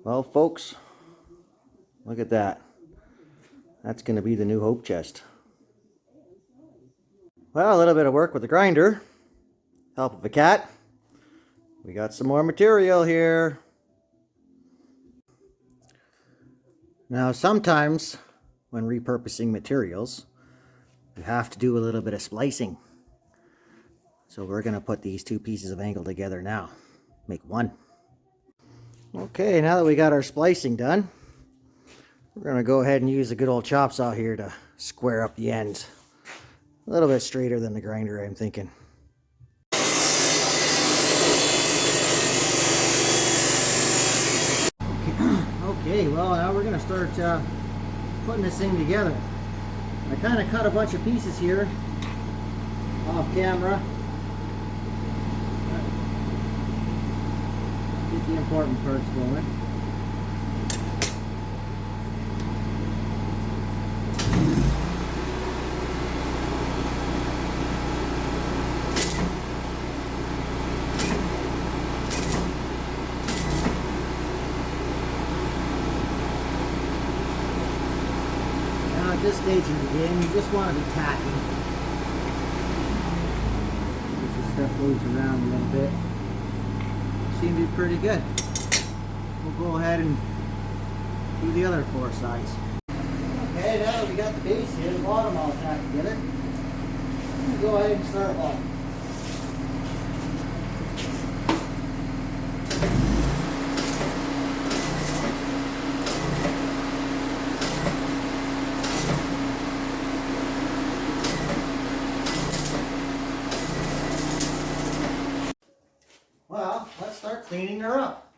Well, folks, look at that. That's going to be the new hope chest. Well, a little bit of work with the grinder. Help of a cat. We got some more material here. Now, sometimes when repurposing materials, you have to do a little bit of splicing. So we're going to put these two pieces of angle together now. Make one. Okay, now that we got our splicing done, we're going to go ahead and use the good old chop saw here to square up the ends. A little bit straighter than the grinder, I'm thinking. Okay, well, now we're going to start putting this thing together. I kind of cut a bunch of pieces here off camera. Get the important parts going. At this stage in the game, you just want to be tacking. Get your stuff moves around a little bit. Seem to be pretty good. We'll go ahead and do the other four sides. Okay, now that we got the base here, the bottom all tacked together, we'll go ahead and start off. Well, let's start cleaning her up.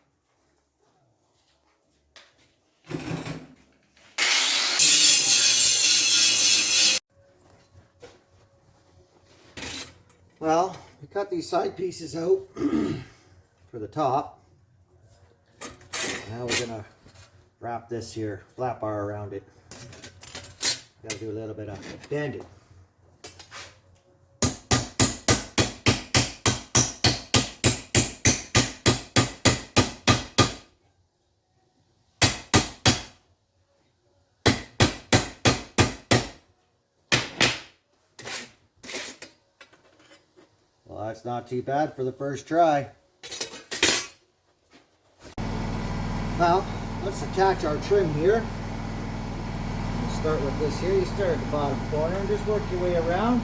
Well, we cut these side pieces out for the top. Now we're gonna wrap this here flat bar around it. Gotta do a little bit of bending. Well, that's not too bad for the first try. Well, let's attach our trim here. We'll start with this here. You start at the bottom corner and just work your way around.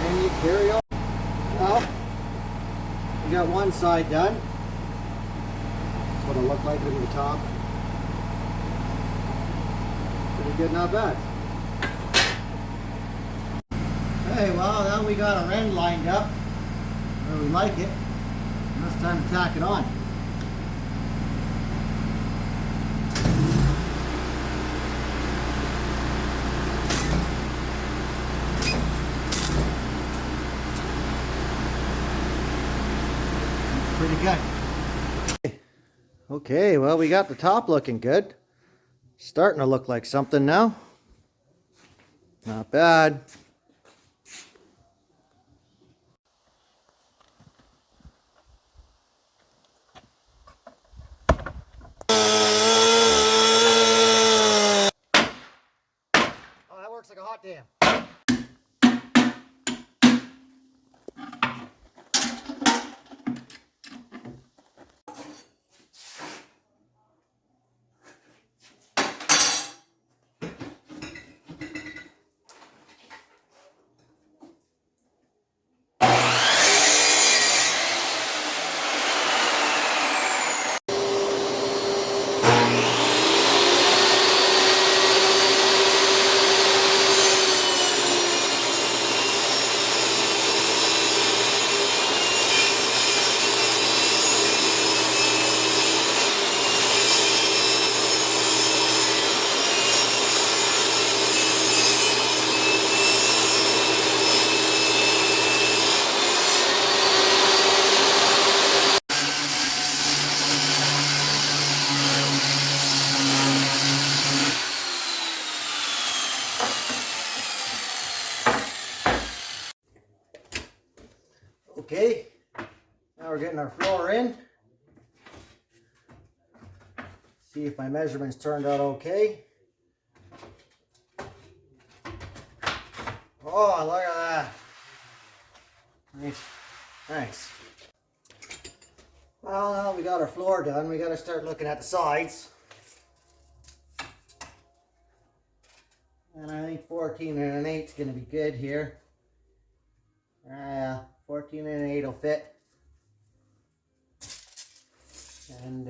And you carry on. Well, we got one side done. That's what it'll look like over the top. Pretty good, not bad. Okay, well, now we got our end lined up where we like it. Now it's time to tack it on. Pretty good. Okay, well, we got the top looking good. Starting to look like something now. Not bad. Oh, that works like a hot damn. our floor in. See if my measurements turned out okay. Oh, look at that. Nice. Nice. Well, now we got our floor done, we got to start looking at the sides. And I think 14 and an 8 is going to be good here. 14 and an 8 will fit. And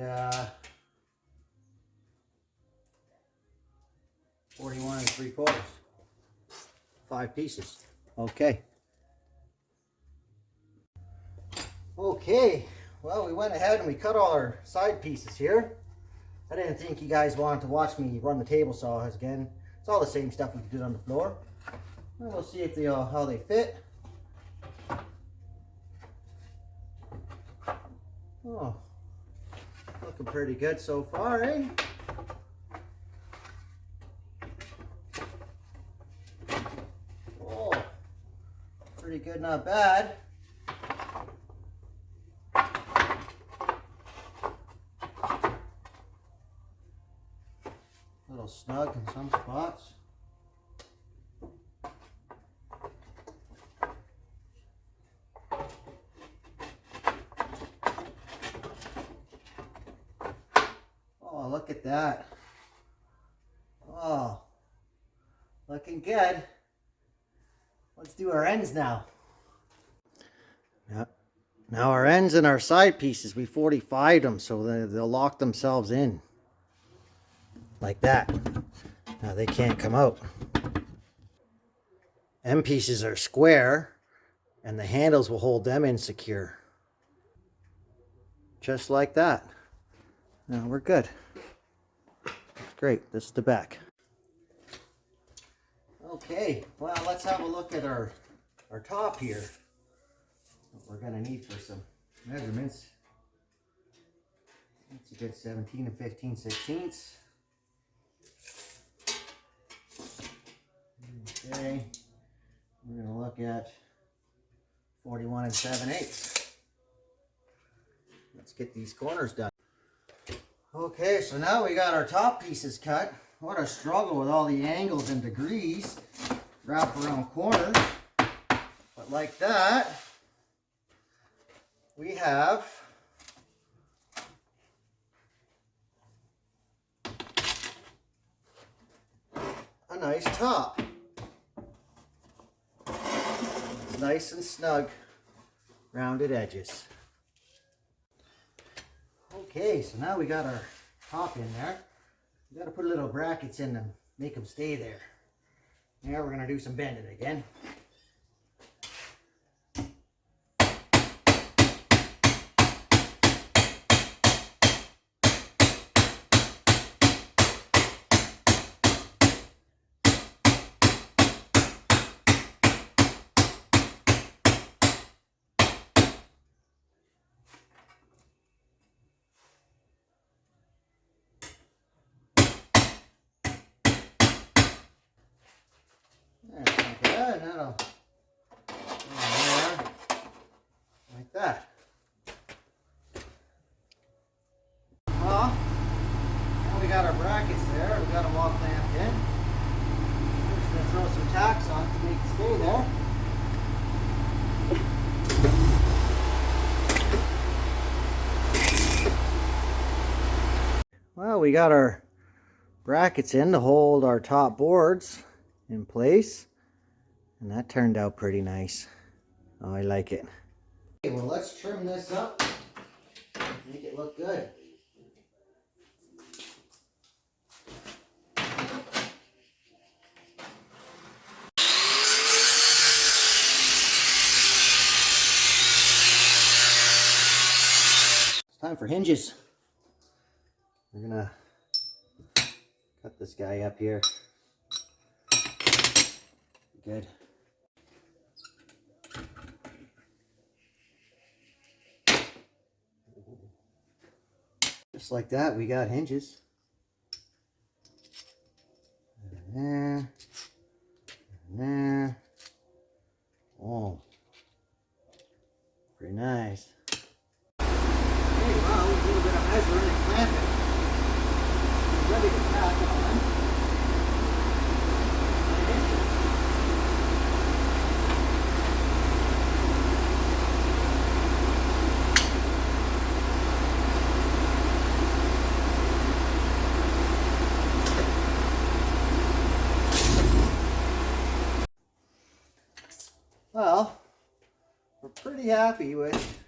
41 and 3/4. 5 pieces. Okay. Okay. Well, we went ahead and we cut all our side pieces here. I didn't think you guys wanted to watch me run the table saw again. It's all the same stuff we did on the floor. And we'll see if they how they fit. Oh, looking pretty good so far, eh? Oh, pretty good, not bad. A little snug in some spots. Oh, look at that. Oh, looking good. Let's do our ends now. Yep. Now our ends and our side pieces, we 45'd them so they'll lock themselves in. Like that. Now they can't come out. End pieces are square and the handles will hold them in secure. Just like that. Now we're good. Great, this is the back. Okay, well, let's have a look at our top here. What we're gonna need for some measurements. That's a good 17 and 15/16. Okay, we're gonna look at 41 and 7/8. Let's get these corners done. Okay, so now we got our top pieces cut. What a struggle with all the angles and degrees. Wrap around corners. But like that, we have a nice top. It's nice and snug, rounded edges. Okay, so now we got our top in there. We got to put little brackets in them, make them stay there. Now we're going to do some bending again. That's not bad. That'll go there, like that. Well, now we got our brackets there. We got them all clamped in. We're just going to throw some tacks on to make it stay there. Well, we got our brackets in to hold our top boards in place, and that turned out pretty nice. Oh, I like it. Okay, well, let's trim this up, make it look good. It's time for hinges. We're gonna cut this guy up here. Good. Just like that, we got hinges. And there. And there. Oh. Pretty nice. Now we do a bit of measuring and clamping. We're ready to tack on. Well, we're pretty happy with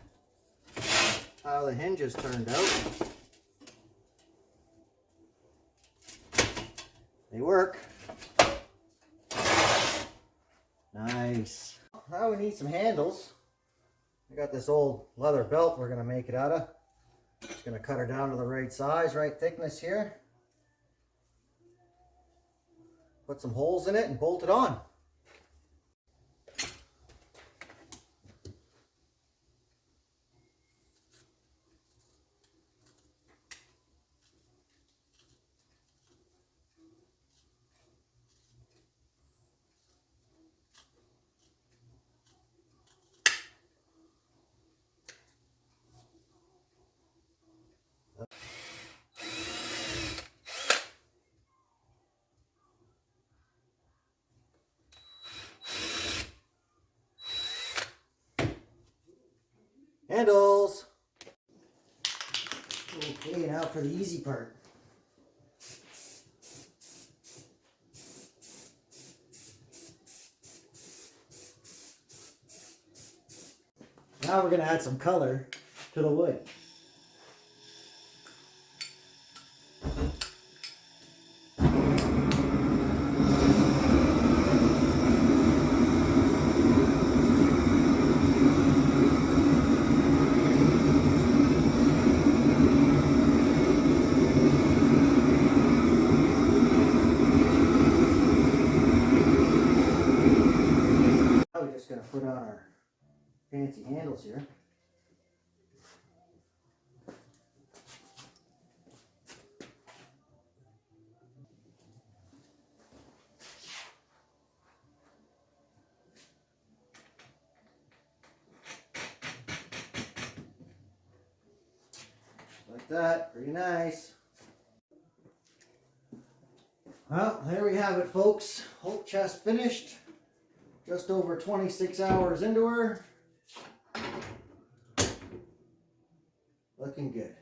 how the hinges turned out. They work. Nice. Now we need some handles. I got this old leather belt we're going to make it out of. Just going to cut her down to the right size, right thickness here. Put some holes in it and bolt it on. Handles. Okay, now for the easy part. Now we're going to add some color to the wood. Now we're just going to put on our fancy handles here. Like that, pretty nice. Well, there we have it, folks. Oak chest finished. Just over 26 hours into her. Looking good.